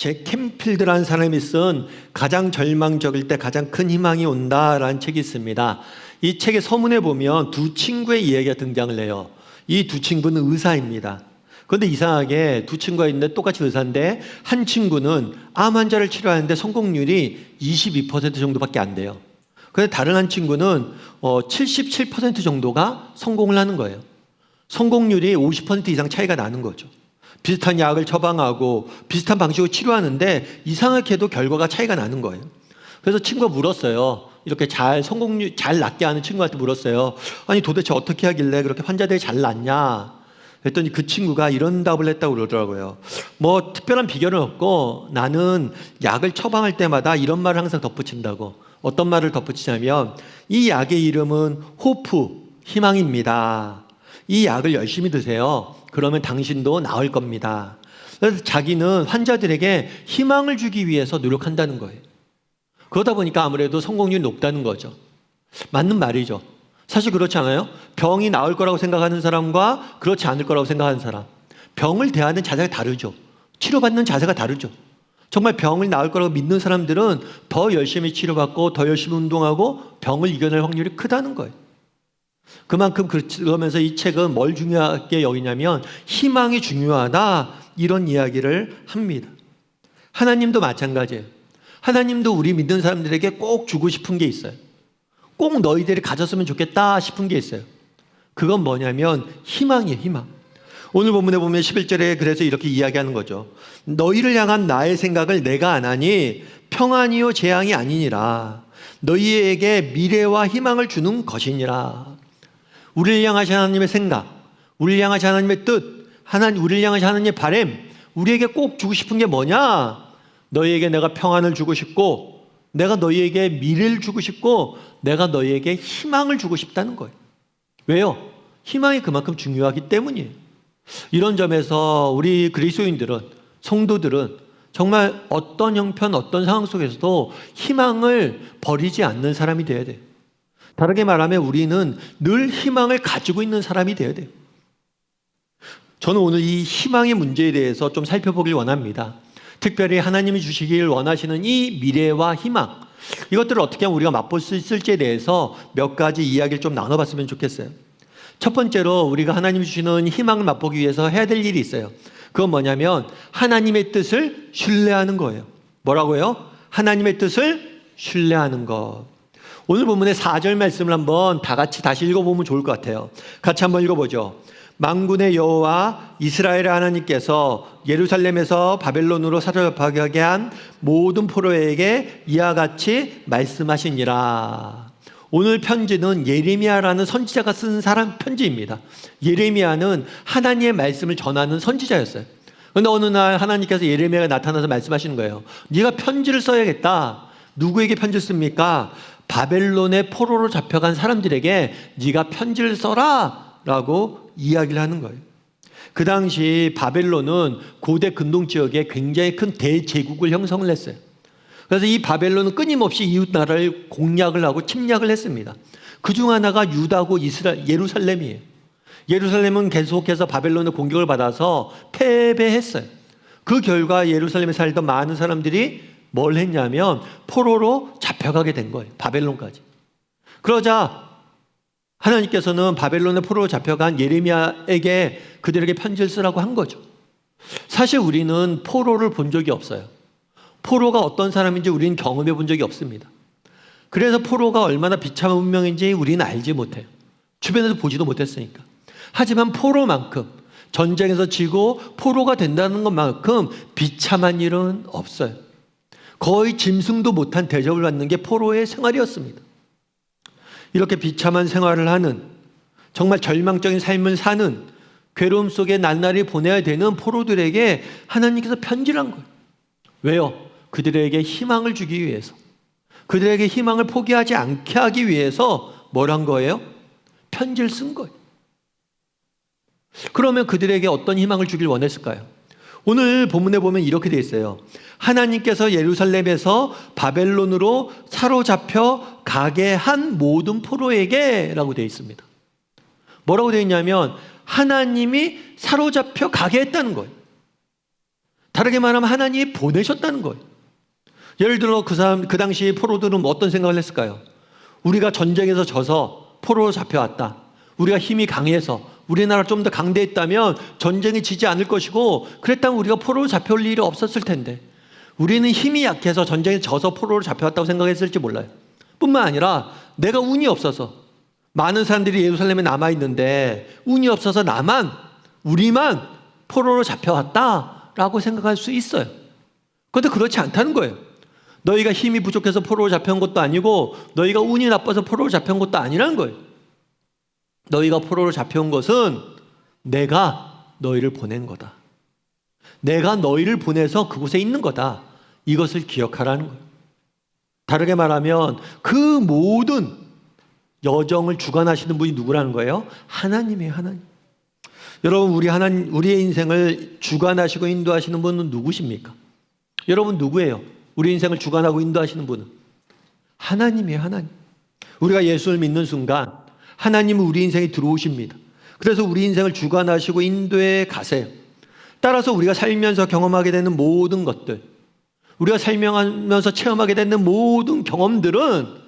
잭 캔필드라는 사람이 쓴 가장 절망적일 때 가장 큰 희망이 온다라는 책이 있습니다. 이 책의 서문에 보면 두 친구의 이야기가 등장을 해요. 이 두 친구는 의사입니다. 그런데 이상하게 두 친구가 있는데 똑같이 의사인데 한 친구는 암 환자를 치료하는데 성공률이 22% 정도밖에 안 돼요. 그런데 다른 한 친구는 77% 정도가 성공을 하는 거예요. 성공률이 50% 이상 차이가 나는 거죠. 비슷한 약을 처방하고 비슷한 방식으로 치료하는데 이상하게도 결과가 차이가 나는 거예요. 그래서 친구가 물었어요. 이렇게 성공률 잘 낫게 하는 친구한테 물었어요. 아니 도대체 어떻게 하길래 그렇게 환자들이 잘 낫냐? 그랬더니 그 친구가 이런 답을 했다고 그러더라고요. 뭐 특별한 비결은 없고 나는 약을 처방할 때마다 이런 말을 항상 덧붙인다고. 어떤 말을 덧붙이냐면 이 약의 이름은 호프, 희망입니다. 이 약을 열심히 드세요. 그러면 당신도 나을 겁니다. 그래서 자기는 환자들에게 희망을 주기 위해서 노력한다는 거예요. 그러다 보니까 아무래도 성공률이 높다는 거죠. 맞는 말이죠. 사실 그렇지 않아요? 병이 나을 거라고 생각하는 사람과 그렇지 않을 거라고 생각하는 사람. 병을 대하는 자세가 다르죠. 치료받는 자세가 다르죠. 정말 병을 나을 거라고 믿는 사람들은 더 열심히 치료받고 더 열심히 운동하고 병을 이겨낼 확률이 크다는 거예요. 그만큼 그러면서 이 책은 뭘 중요하게 여기냐면 희망이 중요하다 이런 이야기를 합니다. 하나님도 마찬가지예요. 하나님도 우리 믿는 사람들에게 꼭 주고 싶은 게 있어요. 꼭 너희들이 가졌으면 좋겠다 싶은 게 있어요. 그건 뭐냐면 희망이에요. 희망. 오늘 본문에 보면 11절에 그래서 이렇게 이야기하는 거죠. 너희를 향한 나의 생각을 내가 안 하니 평안이요 재앙이 아니니라. 너희에게 미래와 희망을 주는 것이니라. 우리를 향하신 하나님의 생각, 우리를 향하신 하나님의 뜻, 우리를 향하신 하나님의 바람, 우리에게 꼭 주고 싶은 게 뭐냐? 너희에게 내가 평안을 주고 싶고 내가 너희에게 미래를 주고 싶고 내가 너희에게 희망을 주고 싶다는 거예요. 왜요? 희망이 그만큼 중요하기 때문이에요. 이런 점에서 우리 그리스도인들은, 성도들은 정말 어떤 형편, 어떤 상황 속에서도 희망을 버리지 않는 사람이 되어야 돼요. 다르게 말하면 우리는 늘 희망을 가지고 있는 사람이 되어야 돼요. 저는 오늘 이 희망의 문제에 대해서 좀 살펴보길 원합니다. 특별히 하나님이 주시길 원하시는 이 미래와 희망, 이것들을 어떻게 하면 우리가 맛볼 수 있을지에 대해서 몇 가지 이야기를 좀 나눠봤으면 좋겠어요. 첫 번째로 우리가 하나님이 주시는 희망을 맛보기 위해서 해야 될 일이 있어요. 그건 뭐냐면 하나님의 뜻을 신뢰하는 거예요. 뭐라고요? 하나님의 뜻을 신뢰하는 것. 오늘 본문의 4절 말씀을 한번 다 같이 다시 읽어보면 좋을 것 같아요. 같이 한번 읽어보죠. 만군의 여호와 이스라엘의 하나님께서 예루살렘에서 바벨론으로 사로잡혀가게 한 모든 포로에게 이와 같이 말씀하시니라. 오늘 편지는 예레미야라는 선지자가 쓴 사람 편지입니다. 예레미야는 하나님의 말씀을 전하는 선지자였어요. 그런데 어느 날 하나님께서 예레미야가 나타나서 말씀하시는 거예요. 네가 편지를 써야겠다. 누구에게 편지를 씁니까? 바벨론의 포로로 잡혀간 사람들에게 네가 편지를 써라 라고 이야기를 하는 거예요. 그 당시 바벨론은 고대 근동 지역에 굉장히 큰 대제국을 형성을 했어요. 그래서 이 바벨론은 끊임없이 이웃 나라를 공략을 하고 침략을 했습니다. 그중 하나가 유다고 예루살렘이에요. 예루살렘은 계속해서 바벨론의 공격을 받아서 패배했어요. 그 결과 예루살렘에 살던 많은 사람들이 뭘 했냐면 포로로 잡혀가게 된 거예요. 바벨론까지. 그러자 하나님께서는 바벨론의 포로로 잡혀간 예레미야에게 그들에게 편지를 쓰라고 한 거죠. 사실 우리는 포로를 본 적이 없어요. 포로가 어떤 사람인지 우리는 경험해 본 적이 없습니다. 그래서 포로가 얼마나 비참한 운명인지 우리는 알지 못해요. 주변에서 보지도 못했으니까. 하지만 포로만큼 전쟁에서 지고 포로가 된다는 것만큼 비참한 일은 없어요. 거의 짐승도 못한 대접을 받는 게 포로의 생활이었습니다. 이렇게 비참한 생활을 하는, 정말 절망적인 삶을 사는, 괴로움 속에 날날이 보내야 되는 포로들에게 하나님께서 편지를 한 거예요. 왜요? 그들에게 희망을 주기 위해서, 그들에게 희망을 포기하지 않게 하기 위해서 뭘 한 거예요? 편지를 쓴 거예요. 그러면 그들에게 어떤 희망을 주길 원했을까요? 오늘 본문에 보면 이렇게 되어 있어요. 하나님께서 예루살렘에서 바벨론으로 사로잡혀 가게 한 모든 포로에게 라고 되어 있습니다. 뭐라고 되어 있냐면 하나님이 사로잡혀 가게 했다는 거예요. 다르게 말하면 하나님이 보내셨다는 거예요. 예를 들어 그 당시 포로들은 어떤 생각을 했을까요? 우리가 전쟁에서 져서 포로로 잡혀왔다. 우리가 힘이 강해서 우리나라 좀 더 강대했다면 전쟁이 지지 않을 것이고, 그랬다면 우리가 포로로 잡혀올 일이 없었을 텐데, 우리는 힘이 약해서 전쟁에 져서 포로로 잡혀왔다고 생각했을지 몰라요. 뿐만 아니라 내가 운이 없어서, 많은 사람들이 예루살렘에 남아있는데 운이 없어서 우리만 포로로 잡혀왔다라고 생각할 수 있어요. 그런데 그렇지 않다는 거예요. 너희가 힘이 부족해서 포로로 잡혀온 것도 아니고, 너희가 운이 나빠서 포로로 잡혀온 것도 아니라는 거예요. 너희가 포로로 잡혀온 것은 내가 너희를 보낸 거다. 내가 너희를 보내서 그곳에 있는 거다. 이것을 기억하라는 거예요. 다르게 말하면 그 모든 여정을 주관하시는 분이 누구라는 거예요? 하나님이에요, 하나님. 여러분, 우리의 인생을 주관하시고 인도하시는 분은 누구십니까? 여러분, 누구예요? 우리 인생을 주관하고 인도하시는 분은 하나님이에요, 하나님. 우리가 예수를 믿는 순간 하나님은 우리 인생에 들어오십니다. 그래서 우리 인생을 주관하시고 인도해 가세요. 따라서 우리가 살면서 경험하게 되는 모든 것들, 우리가 살면서 체험하게 되는 모든 경험들은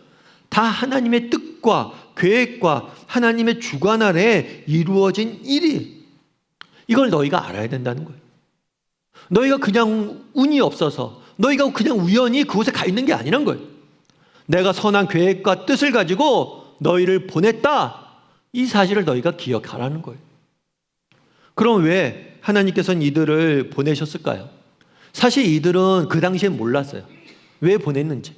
다 하나님의 뜻과 계획과 하나님의 주관 아래 이루어진 일이, 이걸 너희가 알아야 된다는 거예요. 너희가 그냥 운이 없어서, 너희가 그냥 우연히 그곳에 가 있는 게 아니란 거예요. 내가 선한 계획과 뜻을 가지고 너희를 보냈다. 이 사실을 너희가 기억하라는 거예요. 그럼 왜 하나님께서는 이들을 보내셨을까요? 사실 이들은 그 당시에 몰랐어요. 왜 보냈는지.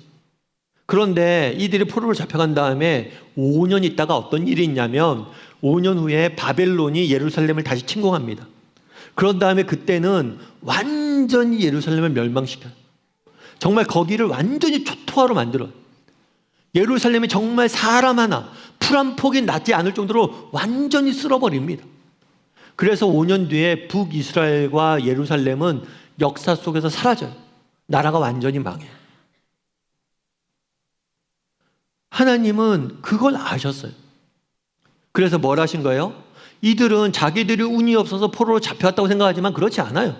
그런데 이들이 포로로 잡혀간 다음에 5년 있다가 어떤 일이 있냐면, 5년 후에 바벨론이 예루살렘을 다시 침공합니다. 그런 다음에 그때는 완전히 예루살렘을 멸망시켜요. 정말 거기를 완전히 초토화로 만들어요. 예루살렘이 정말 사람 하나, 풀 한 폭이 낫지 않을 정도로 완전히 쓸어버립니다. 그래서 5년 뒤에 북이스라엘과 예루살렘은 역사 속에서 사라져요. 나라가 완전히 망해요. 하나님은 그걸 아셨어요. 그래서 뭘 하신 거예요? 이들은 자기들이 운이 없어서 포로로 잡혀왔다고 생각하지만 그렇지 않아요.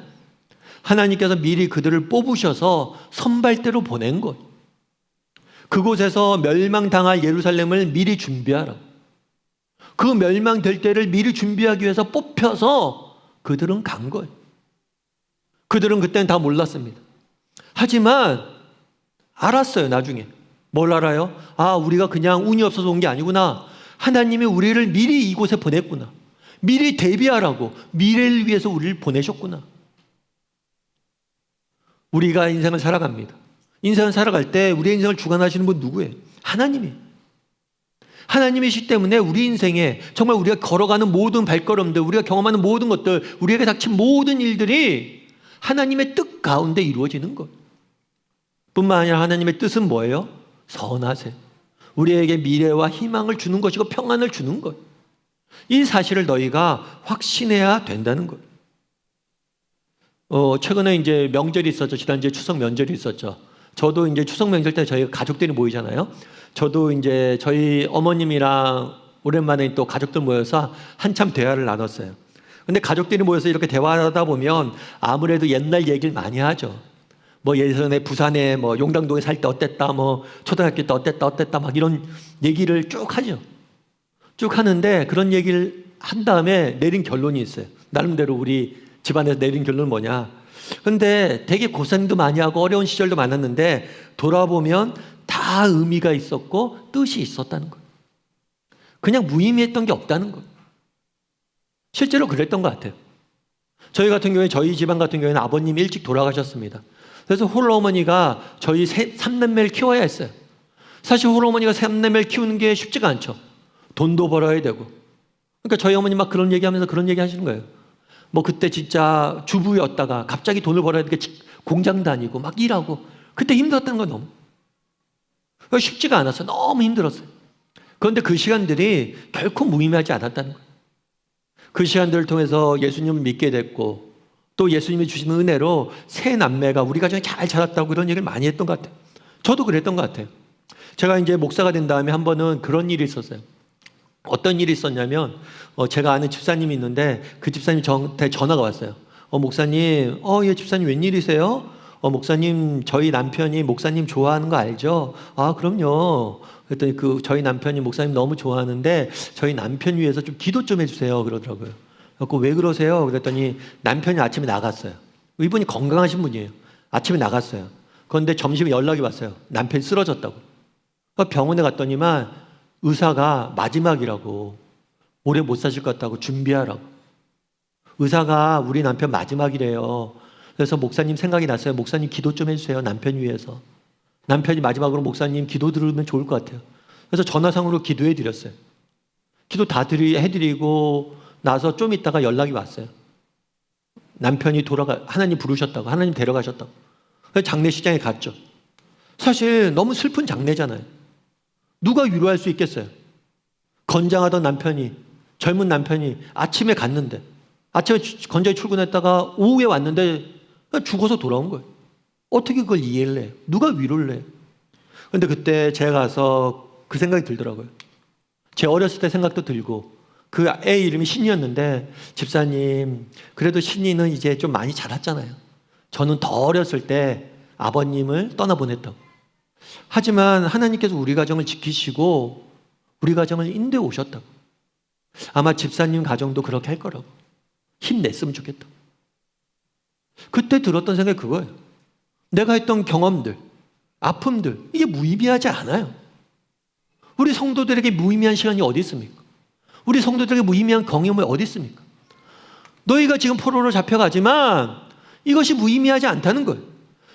하나님께서 미리 그들을 뽑으셔서 선발대로 보낸 거예요. 그곳에서 멸망당할 예루살렘을 미리 준비하라. 그 멸망될 때를 미리 준비하기 위해서 뽑혀서 그들은 간 거예요. 그들은 그때는 다 몰랐습니다. 하지만 알았어요, 나중에. 뭘 알아요? 아, 우리가 그냥 운이 없어서 온 게 아니구나. 하나님이 우리를 미리 이곳에 보냈구나. 미리 대비하라고, 미래를 위해서 우리를 보내셨구나. 우리가 인생을 살아갑니다. 인생을 살아갈 때 우리의 인생을 주관하시는 분 누구예요? 하나님이에요. 하나님이시기 때문에 우리 인생에 정말 우리가 걸어가는 모든 발걸음들, 우리가 경험하는 모든 것들, 우리에게 닥친 모든 일들이 하나님의 뜻 가운데 이루어지는 것. 뿐만 아니라 하나님의 뜻은 뭐예요? 선하세요. 우리에게 미래와 희망을 주는 것이고 평안을 주는 것. 이 사실을 너희가 확신해야 된다는 것. 최근에 이제 명절이 있었죠. 지난주에 추석 명절이 있었죠. 저도 이제 추석 명절 때 저희가 가족들이 모이잖아요. 저도 이제 저희 어머님이랑 오랜만에 또 가족들 모여서 한참 대화를 나눴어요. 근데 가족들이 모여서 이렇게 대화하다 보면 아무래도 옛날 얘기를 많이 하죠. 뭐 예전에 부산에 뭐 용당동에 살 때 어땠다, 뭐 초등학교 때 어땠다 막 이런 얘기를 쭉 하죠. 쭉 하는데 그런 얘기를 한 다음에 내린 결론이 있어요. 나름대로 우리 집안에서 내린 결론은 뭐냐. 근데 되게 고생도 많이 하고 어려운 시절도 많았는데 돌아보면 다 의미가 있었고 뜻이 있었다는 거예요. 그냥 무의미했던 게 없다는 거예요. 실제로 그랬던 것 같아요. 저희 같은 경우에, 저희 집안 같은 경우에는 아버님이 일찍 돌아가셨습니다. 그래서 홀어머니가 저희 3남매를 키워야 했어요. 사실 홀어머니가 3남매를 키우는 게 쉽지가 않죠. 돈도 벌어야 되고. 그러니까 저희 어머니 막 그런 얘기하면서 그런 얘기 하시는 거예요. 뭐 그때 진짜 주부였다가 갑자기 돈을 벌어야 되니까 공장 다니고 막 일하고, 그때 힘들었다는 건 너무 쉽지가 않았어요. 너무 힘들었어요. 그런데 그 시간들이 결코 무의미하지 않았다는 거예요. 그 시간들을 통해서 예수님을 믿게 됐고, 또 예수님이 주신 은혜로 세 남매가 우리 가정에 잘 자랐다고 그런 얘기를 많이 했던 것 같아요. 저도 그랬던 것 같아요. 제가 이제 목사가 된 다음에 한 번은 그런 일이 있었어요. 어떤 일이 있었냐면, 제가 아는 집사님이 있는데 그 집사님 저한테 전화가 왔어요. 목사님, 예, 집사님 웬일이세요? 목사님, 저희 남편이 목사님 좋아하는 거 알죠? 아, 그럼요. 그랬더니 저희 남편이 목사님 너무 좋아하는데 저희 남편 위해서 좀 기도 좀 해주세요. 그러더라고요. 그래서 왜 그러세요? 그랬더니 남편이 아침에 나갔어요. 이분이 건강하신 분이에요. 아침에 나갔어요. 그런데 점심에 연락이 왔어요. 남편이 쓰러졌다고. 병원에 갔더니만 의사가 마지막이라고, 오래 못 사실 것 같다고 준비하라고. 의사가 우리 남편 마지막이래요. 그래서 목사님 생각이 났어요. 목사님 기도 좀 해주세요. 남편 위해서. 남편이 마지막으로 목사님 기도 들으면 좋을 것 같아요. 그래서 전화상으로 기도해 드렸어요. 기도 다 해드리고 나서 좀 있다가 연락이 왔어요. 남편이 하나님 부르셨다고, 하나님 데려가셨다고. 그래서 장례식장에 갔죠. 사실 너무 슬픈 장례잖아요. 누가 위로할 수 있겠어요? 건장하던 남편이, 젊은 남편이 아침에 갔는데, 아침에 건장히 출근했다가 오후에 왔는데 죽어서 돌아온 거예요. 어떻게 그걸 이해를 해요? 누가 위로를 해요? 그런데 그때 제가 가서 그 생각이 들더라고요. 제 어렸을 때 생각도 들고, 그 애 이름이 신이였는데, 집사님, 그래도 신이는 이제 좀 많이 자랐잖아요. 저는 더 어렸을 때 아버님을 떠나보냈다고. 하지만 하나님께서 우리 가정을 지키시고 우리 가정을 인도해 오셨다고. 아마 집사님 가정도 그렇게 할 거라고. 힘냈으면 좋겠다. 그때 들었던 생각이 그거예요. 내가 했던 경험들, 아픔들, 이게 무의미하지 않아요. 우리 성도들에게 무의미한 시간이 어디 있습니까? 우리 성도들에게 무의미한 경험이 어디 있습니까? 너희가 지금 포로로 잡혀가지만 이것이 무의미하지 않다는 거예요.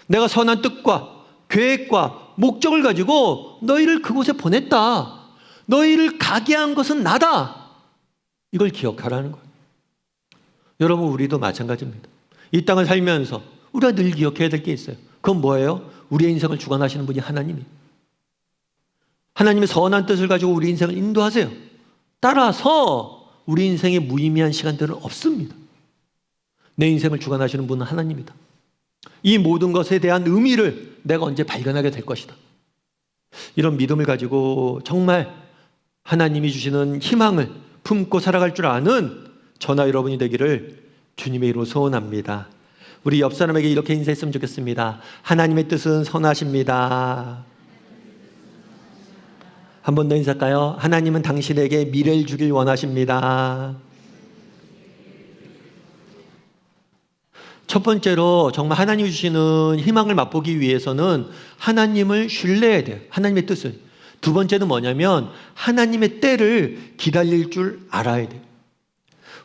내가 선한 뜻과 계획과 목적을 가지고 너희를 그곳에 보냈다. 너희를 가게 한 것은 나다. 이걸 기억하라는 거예요. 여러분, 우리도 마찬가지입니다. 이 땅을 살면서 우리가 늘 기억해야 될 게 있어요. 그건 뭐예요? 우리의 인생을 주관하시는 분이 하나님이에요. 하나님의 선한 뜻을 가지고 우리 인생을 인도하세요. 따라서 우리 인생에 무의미한 시간들은 없습니다. 내 인생을 주관하시는 분은 하나님이다. 이 모든 것에 대한 의미를 내가 언제 발견하게 될 것이다. 이런 믿음을 가지고 정말 하나님이 주시는 희망을 품고 살아갈 줄 아는 저나 여러분이 되기를 주님의 이름으로 소원합니다. 우리 옆 사람에게 이렇게 인사했으면 좋겠습니다. 하나님의 뜻은 선하십니다. 한 번 더 인사할까요? 하나님은 당신에게 미래를 주길 원하십니다. 첫 번째로 정말 하나님이 주시는 희망을 맛보기 위해서는 하나님을 신뢰해야 돼요. 하나님의 뜻을. 두 번째는 뭐냐면 하나님의 때를 기다릴 줄 알아야 돼요.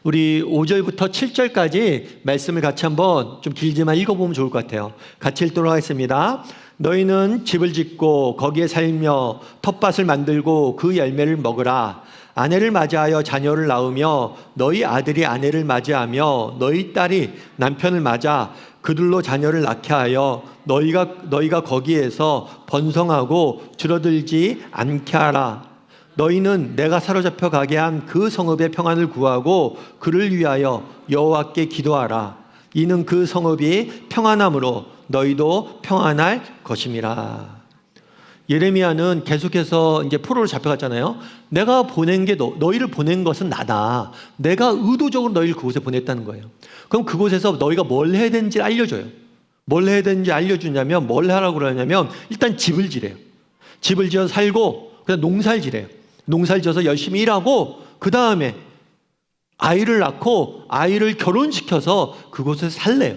우리 5절부터 7절까지 말씀을 같이 한번 좀 길지만 읽어보면 좋을 것 같아요. 같이 읽도록 하겠습니다. 너희는 집을 짓고 거기에 살며 텃밭을 만들고 그 열매를 먹으라. 아내를 맞이하여 자녀를 낳으며 너희 아들이 아내를 맞이하며 너희 딸이 남편을 맞아 그들로 자녀를 낳게 하여 너희가 거기에서 번성하고 줄어들지 않게 하라. 너희는 내가 사로잡혀 가게 한 그 성읍의 평안을 구하고 그를 위하여 여호와께 기도하라. 이는 그 성읍이 평안함으로 너희도 평안할 것임이라. 예레미야는 계속해서 이제 포로로 잡혀갔잖아요. 내가 보낸 게 너희를 보낸 것은 나다. 내가 의도적으로 너희를 그곳에 보냈다는 거예요. 그럼 그곳에서 너희가 뭘 해야 되는지 알려줘요. 뭘 해야 되는지 알려주냐면 뭘 하라고 그러냐면 일단 집을 지래요. 집을 지어 살고 그다음 농사를 지래요. 농사를 지어서 열심히 일하고 그 다음에 아이를 낳고 아이를 결혼시켜서 그곳에 살래요.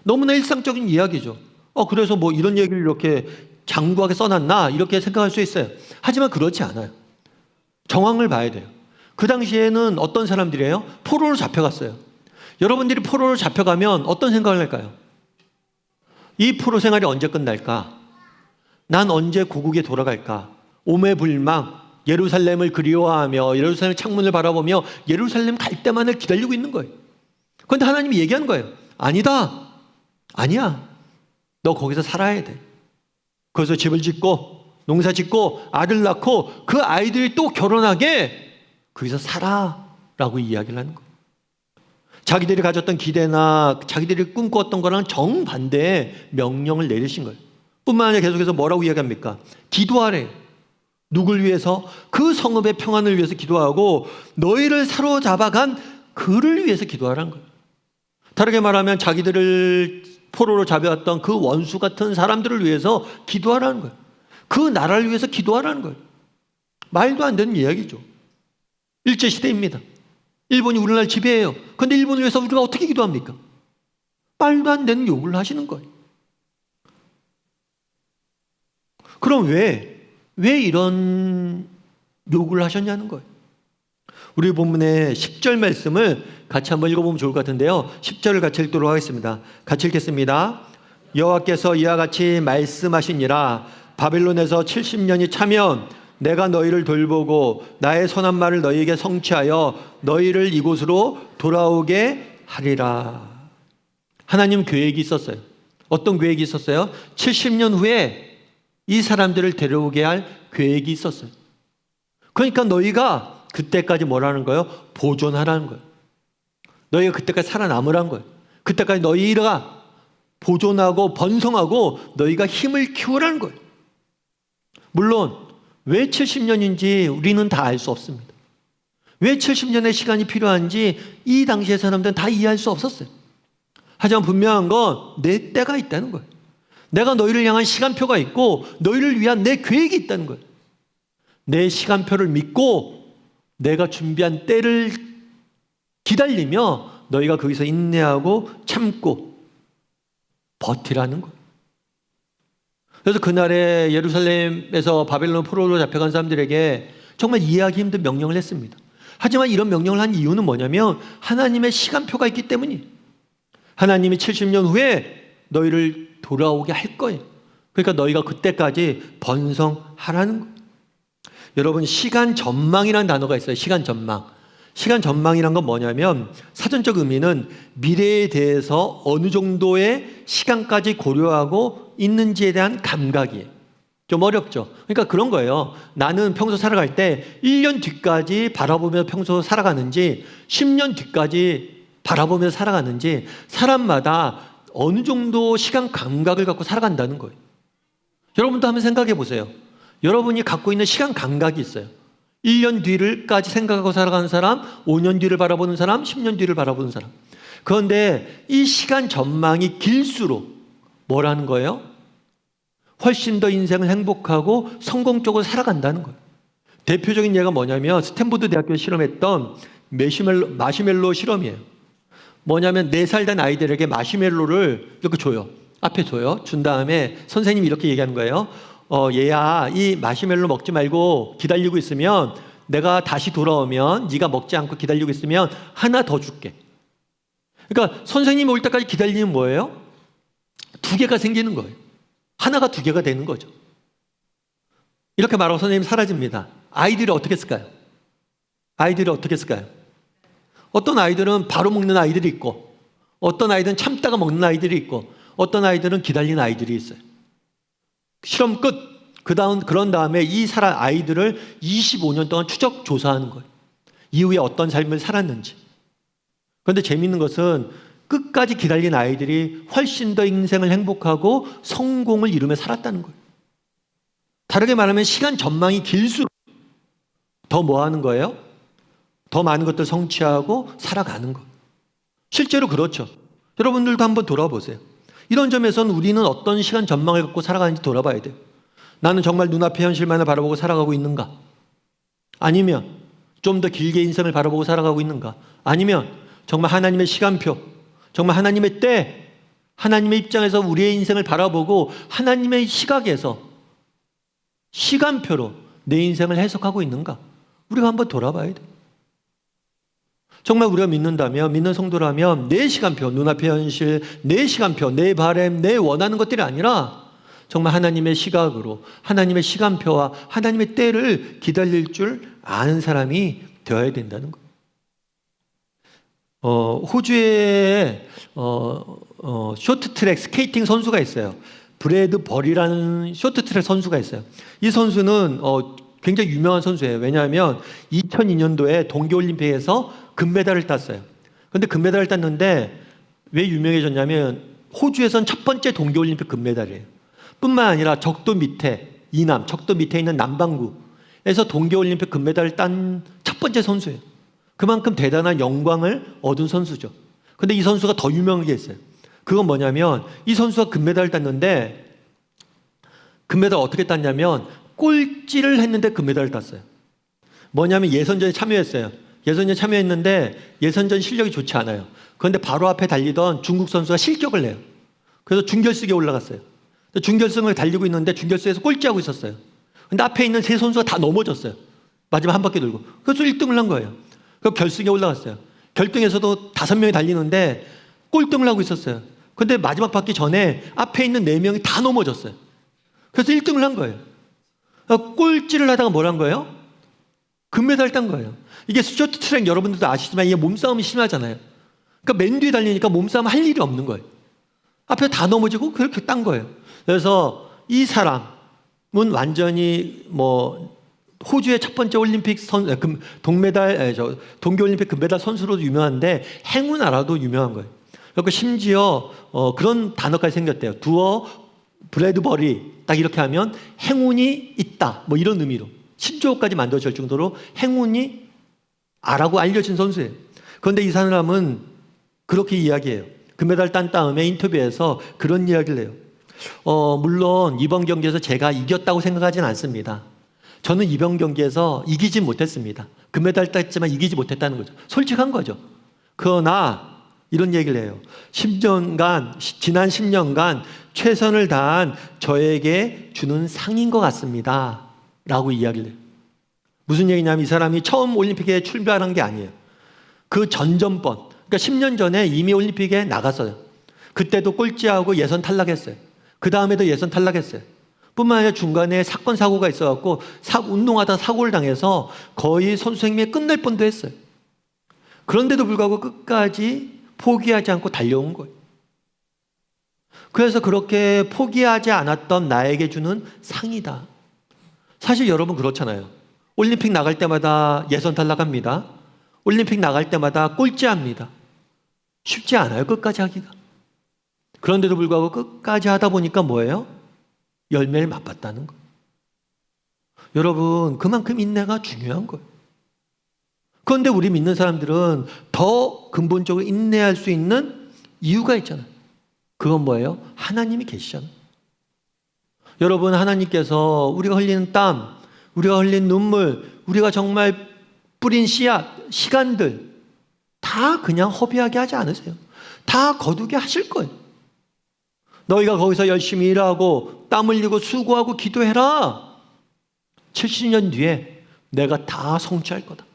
너무나 일상적인 이야기죠. 그래서 뭐 이런 얘기를 이렇게 장구하게 써놨나 이렇게 생각할 수 있어요. 하지만 그렇지 않아요. 정황을 봐야 돼요. 그 당시에는 어떤 사람들이에요? 포로로 잡혀갔어요. 여러분들이 포로로 잡혀가면 어떤 생각을 할까요? 이 포로 생활이 언제 끝날까? 난 언제 고국에 돌아갈까? 오매불망 예루살렘을 그리워하며 예루살렘 창문을 바라보며 예루살렘 갈 때만을 기다리고 있는 거예요. 그런데 하나님이 얘기하는 거예요. 아니다. 아니야. 너 거기서 살아야 돼. 거기서 집을 짓고 농사 짓고 아들 낳고 그 아이들이 또 결혼하게 거기서 살아라고 이야기를 하는 거예요. 자기들이 가졌던 기대나 자기들이 꿈꿨던 거랑 정반대의 명령을 내리신 거예요. 뿐만 아니라 계속해서 뭐라고 이야기합니까? 기도하래. 누굴 위해서? 그 성읍의 평안을 위해서 기도하고 너희를 사로잡아간 그를 위해서 기도하라는 거예요. 다르게 말하면 자기들을 포로로 잡아왔던 그 원수 같은 사람들을 위해서 기도하라는 거예요. 그 나라를 위해서 기도하라는 거예요. 말도 안 되는 이야기죠. 일제시대입니다. 일본이 우리나라를 지배해요. 그런데 일본을 위해서 우리가 어떻게 기도합니까? 말도 안 되는 요구를 하시는 거예요. 그럼 왜 이런 요구를 하셨냐는 거예요. 우리 본문의 10절 말씀을 같이 한번 읽어보면 좋을 것 같은데요. 10절을 같이 읽도록 하겠습니다. 같이 읽겠습니다. 여호와께서 이와 같이 말씀하시니라. 바벨론에서 70년이 차면 내가 너희를 돌보고 나의 선한 말을 너희에게 성취하여 너희를 이곳으로 돌아오게 하리라. 하나님 계획이 있었어요. 어떤 계획이 있었어요? 70년 후에 이 사람들을 데려오게 할 계획이 있었어요. 그러니까 너희가 그때까지 뭐라는 거예요? 보존하라는 거예요. 너희가 그때까지 살아남으라는 거예요. 그때까지 너희가 보존하고 번성하고 너희가 힘을 키우라는 거예요. 물론 왜 70년인지 우리는 다 알 수 없습니다. 왜 70년의 시간이 필요한지 이 당시의 사람들은 다 이해할 수 없었어요. 하지만 분명한 건 내 때가 있다는 거예요. 내가 너희를 향한 시간표가 있고 너희를 위한 내 계획이 있다는 거예요. 내 시간표를 믿고 내가 준비한 때를 기다리며 너희가 거기서 인내하고 참고 버티라는 거예요. 그래서 그날에 예루살렘에서 바벨론 포로로 잡혀간 사람들에게 정말 이해하기 힘든 명령을 했습니다. 하지만 이런 명령을 한 이유는 뭐냐면 하나님의 시간표가 있기 때문이에요. 하나님이 70년 후에 너희를 돌아오게 할 거예요. 그러니까 너희가 그때까지 번성하라는 거예요. 여러분, 시간 전망이라는 단어가 있어요. 시간 전망. 시간 전망이란 건 뭐냐면 사전적 의미는 미래에 대해서 어느 정도의 시간까지 고려하고 있는지에 대한 감각이에요. 좀 어렵죠. 그러니까 그런 거예요. 나는 평소 살아갈 때 1년 뒤까지 바라보며 평소 살아가는지 10년 뒤까지 바라보며 살아가는지 사람마다 어느 정도 시간 감각을 갖고 살아간다는 거예요. 여러분도 한번 생각해 보세요. 여러분이 갖고 있는 시간 감각이 있어요. 1년 뒤를까지 생각하고 살아가는 사람, 5년 뒤를 바라보는 사람, 10년 뒤를 바라보는 사람. 그런데 이 시간 전망이 길수록 뭐라는 거예요? 훨씬 더 인생을 행복하고 성공적으로 살아간다는 거예요. 대표적인 예가 뭐냐면 스탠포드 대학교에서 실험했던 마시멜로 실험이에요. 뭐냐면 4살 된 아이들에게 마시멜로를 이렇게 줘요. 앞에 줘요. 준 다음에 선생님이 이렇게 얘기하는 거예요. 얘야, 이 마시멜로 먹지 말고 기다리고 있으면 내가 다시 돌아오면 네가 먹지 않고 기다리고 있으면 하나 더 줄게. 그러니까 선생님이 올 때까지 기다리는 뭐예요? 2개가 생기는 거예요. 하나가 2개가 되는 거죠. 이렇게 말하고 선생님이 사라집니다. 아이들이 어떻게 했을까요? 어떤 아이들은 바로 먹는 아이들이 있고 어떤 아이들은 참다가 먹는 아이들이 있고 어떤 아이들은 기다리는 아이들이 있어요. 실험 끝. 그런 다음에 이 아이들을 25년 동안 추적 조사하는 거예요. 이후에 어떤 삶을 살았는지. 그런데 재미있는 것은 끝까지 기다린 아이들이 훨씬 더 인생을 행복하고 성공을 이루며 살았다는 거예요. 다르게 말하면 시간 전망이 길수록 더 뭐 하는 거예요? 더 많은 것들 성취하고 살아가는 거예요. 실제로 그렇죠. 여러분들도 한번 돌아보세요. 이런 점에서는 우리는 어떤 시간 전망을 갖고 살아가는지 돌아봐야 돼요. 나는 정말 눈앞의 현실만을 바라보고 살아가고 있는가? 아니면 좀 더 길게 인생을 바라보고 살아가고 있는가? 아니면 정말 하나님의 시간표, 정말 하나님의 때, 하나님의 입장에서 우리의 인생을 바라보고 하나님의 시각에서 시간표로 내 인생을 해석하고 있는가? 우리가 한번 돌아봐야 돼요. 정말 우리가 믿는다면, 믿는 성도라면 내 시간표, 눈앞의 현실, 내 시간표, 내 바람, 내 원하는 것들이 아니라 정말 하나님의 시각으로 하나님의 시간표와 하나님의 때를 기다릴 줄 아는 사람이 되어야 된다는 거예요. 호주에 쇼트트랙 스케이팅 선수가 있어요. 브래드 벌이라는 쇼트트랙 선수가 있어요. 이 선수는 굉장히 유명한 선수예요. 왜냐하면 2002년도에 동계올림픽에서 금메달을 땄어요. 그런데 금메달을 땄는데 왜 유명해졌냐면 호주에선 첫 번째 동계올림픽 금메달이에요. 뿐만 아니라 적도 밑에 적도 밑에 있는 남반구에서 동계올림픽 금메달을 딴 첫 번째 선수예요. 그만큼 대단한 영광을 얻은 선수죠. 근데 이 선수가 더 유명한 게 있어요. 그건 뭐냐면 이 선수가 금메달을 땄는데 금메달 어떻게 땄냐면 꼴찌를 했는데 금메달을 땄어요. 뭐냐면 예선전에 참여했어요. 예선전에 참여했는데 예선전 실력이 좋지 않아요. 그런데 바로 앞에 달리던 중국 선수가 실격을 내요. 그래서 준결승에 올라갔어요. 준결승을 달리고 있는데 준결승에서 꼴찌하고 있었어요. 근데 앞에 있는 세 선수가 다 넘어졌어요. 마지막 한 바퀴 돌고. 그래서 1등을 한 거예요. 그래서 결승에 올라갔어요. 결승에서도 5명이 달리는데 꼴등을 하고 있었어요. 근데 마지막 바퀴 전에 앞에 있는 4명이 다 넘어졌어요. 그래서 1등을 한 거예요. 꼴찌를 하다가 뭘 한 거예요? 금메달을 딴 거예요. 이게 쇼트 트랙 여러분들도 아시지만 이게 몸싸움이 심하잖아요. 그러니까 맨 뒤에 달리니까 몸싸움 할 일이 없는 거예요. 앞에 다 넘어지고 그렇게 딴 거예요. 그래서 이 사람은 완전히 호주의 첫 번째 올림픽 동계올림픽 금메달 선수로도 유명한데 행운 알아도 유명한 거예요. 그리고 심지어 그런 단어까지 생겼대요. 두어 브래드버리 딱 이렇게 하면 행운이 있다 이런 의미로 신조어까지 만들어질 정도로 행운이 아라고 알려진 선수예요. 그런데 이 사람은 그렇게 이야기해요. 금메달 딴 다음에 인터뷰에서 그런 이야기를 해요. 물론 이번 경기에서 제가 이겼다고 생각하지는 않습니다. 저는 이번 경기에서 이기지 못했습니다. 금메달 땄지만 이기지 못했다는 거죠. 솔직한 거죠. 그러나 이런 얘기를 해요. 지난 10년간 최선을 다한 저에게 주는 상인 것 같습니다. 라고 이야기를 해요. 무슨 얘기냐면 이 사람이 처음 올림픽에 출발한 게 아니에요. 그 전전번, 그러니까 10년 전에 이미 올림픽에 나갔어요. 그때도 꼴찌하고 예선 탈락했어요. 그 다음에도 예선 탈락했어요. 뿐만 아니라 중간에 사건 사고가 있어갖고 운동하다 사고를 당해서 거의 선수 생명이 끝날 뻔도 했어요. 그런데도 불구하고 끝까지 포기하지 않고 달려온 거예요. 그래서 그렇게 포기하지 않았던 나에게 주는 상이다. 사실 여러분 그렇잖아요. 올림픽 나갈 때마다 예선 탈락합니다. 올림픽 나갈 때마다 꼴찌합니다. 쉽지 않아요, 끝까지 하기가. 그런데도 불구하고 끝까지 하다 보니까 뭐예요? 열매를 맛봤다는 거예요. 여러분, 그만큼 인내가 중요한 거예요. 그런데 우리 믿는 사람들은 더 근본적으로 인내할 수 있는 이유가 있잖아요. 그건 뭐예요? 하나님이 계시잖아요. 여러분, 하나님께서 우리가 흘리는 땀, 우리가 흘린 눈물, 우리가 정말 뿌린 씨앗, 시간들 다 그냥 허비하게 하지 않으세요. 다 거두게 하실 거예요. 너희가 거기서 열심히 일하고 땀 흘리고 수고하고 기도해라. 70년 뒤에 내가 다 성취할 거다.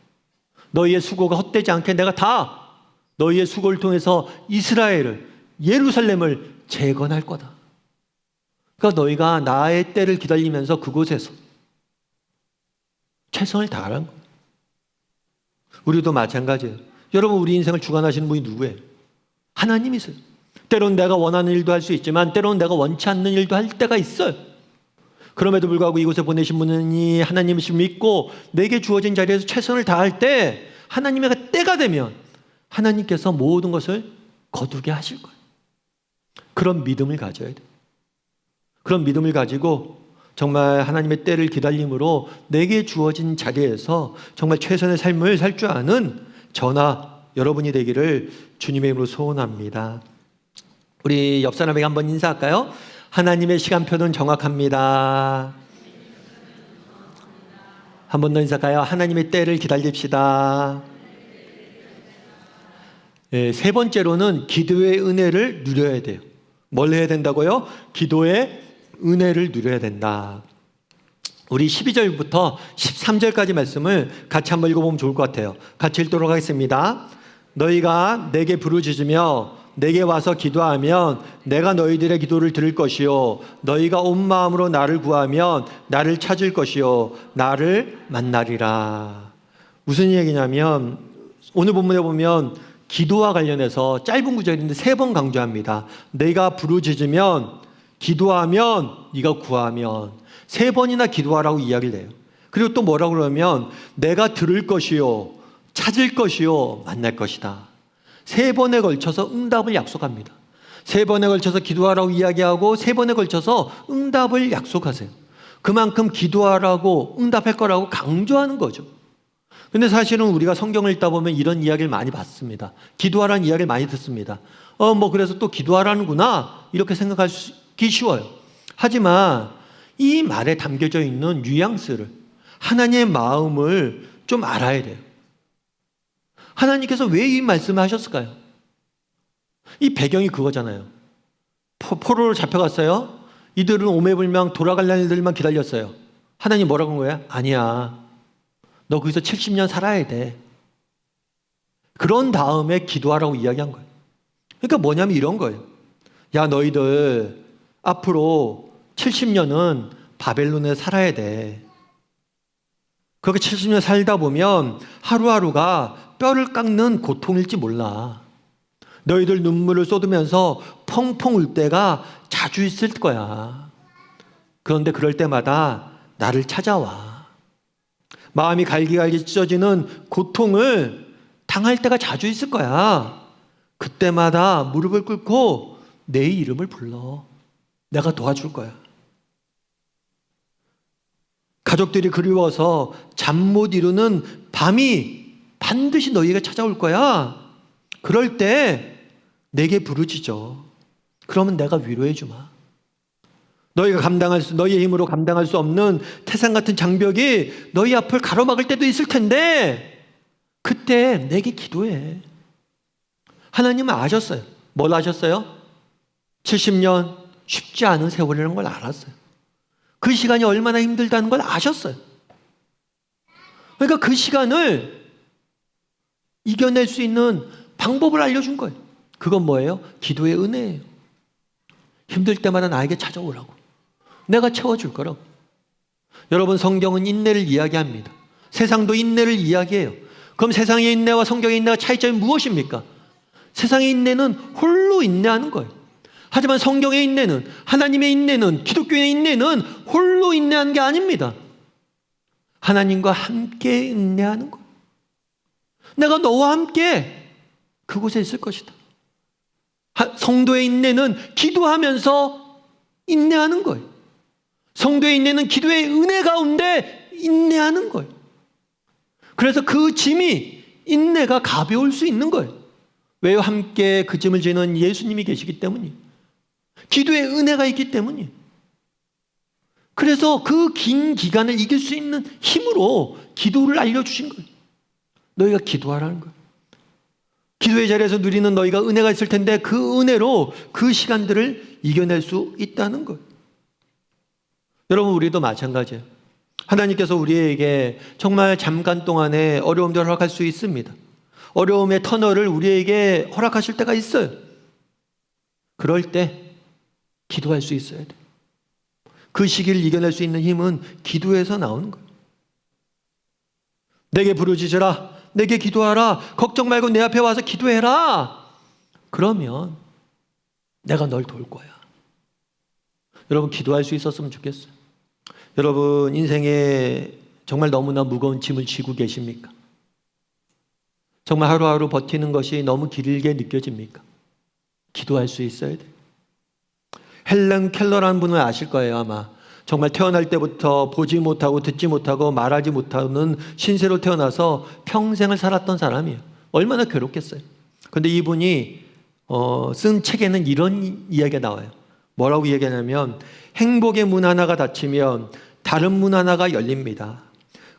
너희의 수고가 헛되지 않게 내가 다 너희의 수고를 통해서 이스라엘을, 예루살렘을 재건할 거다. 그러니까 너희가 나의 때를 기다리면서 그곳에서 최선을 다하라는 거예요. 우리도 마찬가지예요. 여러분, 우리 인생을 주관하시는 분이 누구예요? 하나님이세요. 때로는 내가 원하는 일도 할 수 있지만 때로는 내가 원치 않는 일도 할 때가 있어요. 그럼에도 불구하고 이곳에 보내신 분이 하나님이심을 믿고 내게 주어진 자리에서 최선을 다할 때 하나님의 때가 되면 하나님께서 모든 것을 거두게 하실 거예요. 그런 믿음을 가져야 돼요. 그런 믿음을 가지고 정말 하나님의 때를 기다림으로 내게 주어진 자리에서 정말 최선의 삶을 살 줄 아는 저나 여러분이 되기를 주님의 이름으로 소원합니다. 우리 옆 사람에게 한번 인사할까요? 하나님의 시간표는 정확합니다. 한 번 더 인사할까요? 하나님의 때를 기다립시다. 네, 세 번째로는 기도의 은혜를 누려야 돼요. 뭘 해야 된다고요? 기도의 은혜를 누려야 된다. 우리 12절부터 13절까지 말씀을 같이 한번 읽어보면 좋을 것 같아요. 같이 읽도록 하겠습니다. 너희가 내게 부르짖으며 내게 와서 기도하면 내가 너희들의 기도를 들을 것이요 너희가 온 마음으로 나를 구하면 나를 찾을 것이요 나를 만나리라. 무슨 얘기냐면 오늘 본문에 보면 기도와 관련해서 짧은 구절인데 3번 강조합니다. 내가 부르짖으면, 기도하면, 네가 구하면 3번이나 기도하라고 이야기를 해요. 그리고 또 뭐라고 그러면 내가 들을 것이요 찾을 것이요 만날 것이다. 3번에 걸쳐서 응답을 약속합니다. 3번에 걸쳐서 기도하라고 이야기하고 3번에 걸쳐서 응답을 약속하세요. 그만큼 기도하라고 응답할 거라고 강조하는 거죠. 근데 사실은 우리가 성경을 읽다 보면 이런 이야기를 많이 봤습니다. 기도하라는 이야기를 많이 듣습니다. 그래서 또 기도하라는구나 이렇게 생각하기 쉬워요. 하지만 이 말에 담겨져 있는 뉘앙스를, 하나님의 마음을 좀 알아야 돼요. 하나님께서 왜 이 말씀을 하셨을까요? 이 배경이 그거잖아요. 포로로 잡혀갔어요. 이들은 오매불망 돌아가려는 일들만 기다렸어요. 하나님 뭐라고 한 거야? 아니야. 너 거기서 70년 살아야 돼. 그런 다음에 기도하라고 이야기한 거예요. 그러니까 뭐냐면 이런 거예요. 야, 너희들 앞으로 70년은 바벨론에 살아야 돼. 그렇게 70년 살다 보면 하루하루가 뼈를 깎는 고통일지 몰라. 너희들 눈물을 쏟으면서 펑펑 울 때가 자주 있을 거야. 그런데 그럴 때마다 나를 찾아와. 마음이 갈기갈기 찢어지는 고통을 당할 때가 자주 있을 거야. 그때마다 무릎을 꿇고 내 이름을 불러. 내가 도와줄 거야. 가족들이 그리워서 잠 못 이루는 밤이 반드시 너희에게 찾아올 거야. 그럴 때 내게 부르짖어. 그러면 내가 위로해 주마. 너희의 힘으로 감당할 수 없는 태산 같은 장벽이 너희 앞을 가로막을 때도 있을 텐데 그때 내게 기도해. 하나님은 아셨어요. 뭘 아셨어요? 70년 쉽지 않은 세월이라는 걸 알았어요. 그 시간이 얼마나 힘들다는 걸 아셨어요. 그러니까 그 시간을 이겨낼 수 있는 방법을 알려준 거예요. 그건 뭐예요? 기도의 은혜예요. 힘들 때마다 나에게 찾아오라고. 내가 채워줄 거라고. 여러분, 성경은 인내를 이야기합니다. 세상도 인내를 이야기해요. 그럼 세상의 인내와 성경의 인내와 차이점이 무엇입니까? 세상의 인내는 홀로 인내하는 거예요. 하지만 성경의 인내는, 하나님의 인내는, 기독교의 인내는 홀로 인내하는 게 아닙니다. 하나님과 함께 인내하는 거예요. 내가 너와 함께 그곳에 있을 것이다. 성도의 인내는 기도하면서 인내하는 거예요. 성도의 인내는 기도의 은혜 가운데 인내하는 거예요. 그래서 그 짐이, 인내가 가벼울 수 있는 거예요. 왜요? 함께 그 짐을 지는 예수님이 계시기 때문이에요. 기도의 은혜가 있기 때문이에요. 그래서 그 긴 기간을 이길 수 있는 힘으로 기도를 알려주신 거예요. 너희가 기도하라는 거예요. 기도의 자리에서 누리는 너희가 은혜가 있을 텐데 그 은혜로 그 시간들을 이겨낼 수 있다는 거예요. 여러분, 우리도 마찬가지예요. 하나님께서 우리에게 정말 잠깐 동안의 어려움들을 허락할 수 있습니다. 어려움의 터널을 우리에게 허락하실 때가 있어요. 그럴 때 기도할 수 있어야 돼요. 그 시기를 이겨낼 수 있는 힘은 기도에서 나오는 거예요. 내게 부르짖으라. 내게 기도하라. 걱정 말고 내 앞에 와서 기도해라. 그러면 내가 널 도울 거야. 여러분, 기도할 수 있었으면 좋겠어요. 여러분, 인생에 정말 너무나 무거운 짐을 지고 계십니까? 정말 하루하루 버티는 것이 너무 길게 느껴집니까? 기도할 수 있어야 돼요. 헬렌 켈러라는 분을 아실 거예요, 아마. 정말 태어날 때부터 보지 못하고 듣지 못하고 말하지 못하는 신세로 태어나서 평생을 살았던 사람이에요. 얼마나 괴롭겠어요. 그런데 이분이 쓴 책에는 이런 이야기가 나와요. 뭐라고 이야기하냐면, 행복의 문 하나가 닫히면 다른 문 하나가 열립니다.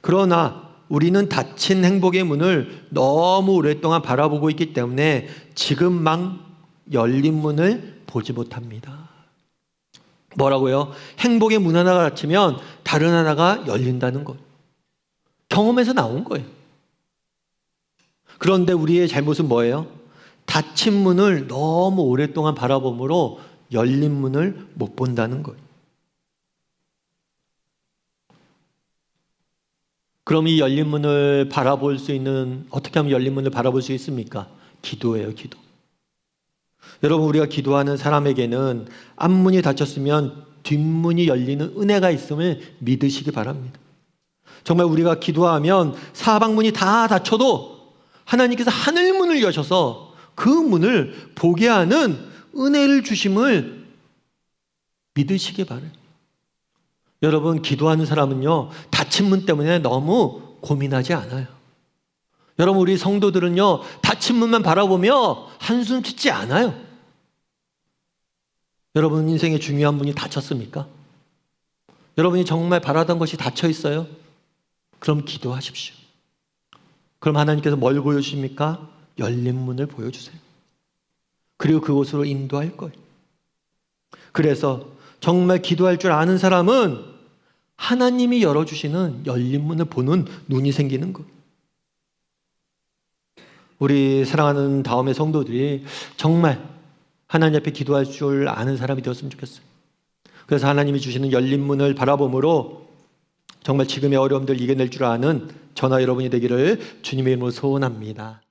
그러나 우리는 닫힌 행복의 문을 너무 오랫동안 바라보고 있기 때문에 지금 막 열린 문을 보지 못합니다. 뭐라고요? 행복의 문 하나가 닫히면 다른 하나가 열린다는 것. 경험에서 나온 거예요. 그런데 우리의 잘못은 뭐예요? 닫힌 문을 너무 오랫동안 바라봄으로 열린 문을 못 본다는 거예요. 그럼 이 열린 문을 바라볼 수 있는, 어떻게 하면 열린 문을 바라볼 수 있습니까? 기도예요, 기도. 여러분, 우리가 기도하는 사람에게는 앞문이 닫혔으면 뒷문이 열리는 은혜가 있음을 믿으시기 바랍니다. 정말 우리가 기도하면 사방문이 다 닫혀도 하나님께서 하늘문을 여셔서 그 문을 보게 하는 은혜를 주심을 믿으시기 바라요. 여러분, 기도하는 사람은요, 닫힌 문 때문에 너무 고민하지 않아요. 여러분, 우리 성도들은요, 닫힌 문만 바라보며 한숨 짓지 않아요. 여러분 인생에 중요한 분이 닫혔습니까? 여러분이 정말 바라던 것이 닫혀 있어요? 그럼 기도하십시오. 그럼 하나님께서 뭘 보여주십니까? 열린 문을 보여주세요. 그리고 그곳으로 인도할 거예요. 그래서 정말 기도할 줄 아는 사람은 하나님이 열어주시는 열린 문을 보는 눈이 생기는 거예요. 우리 사랑하는 다음의 성도들이 정말 하나님 앞에 기도할 줄 아는 사람이 되었으면 좋겠어요. 그래서 하나님이 주시는 열린 문을 바라봄으로 정말 지금의 어려움들 이겨낼 줄 아는 저나 여러분이 되기를 주님의 이름으로 소원합니다.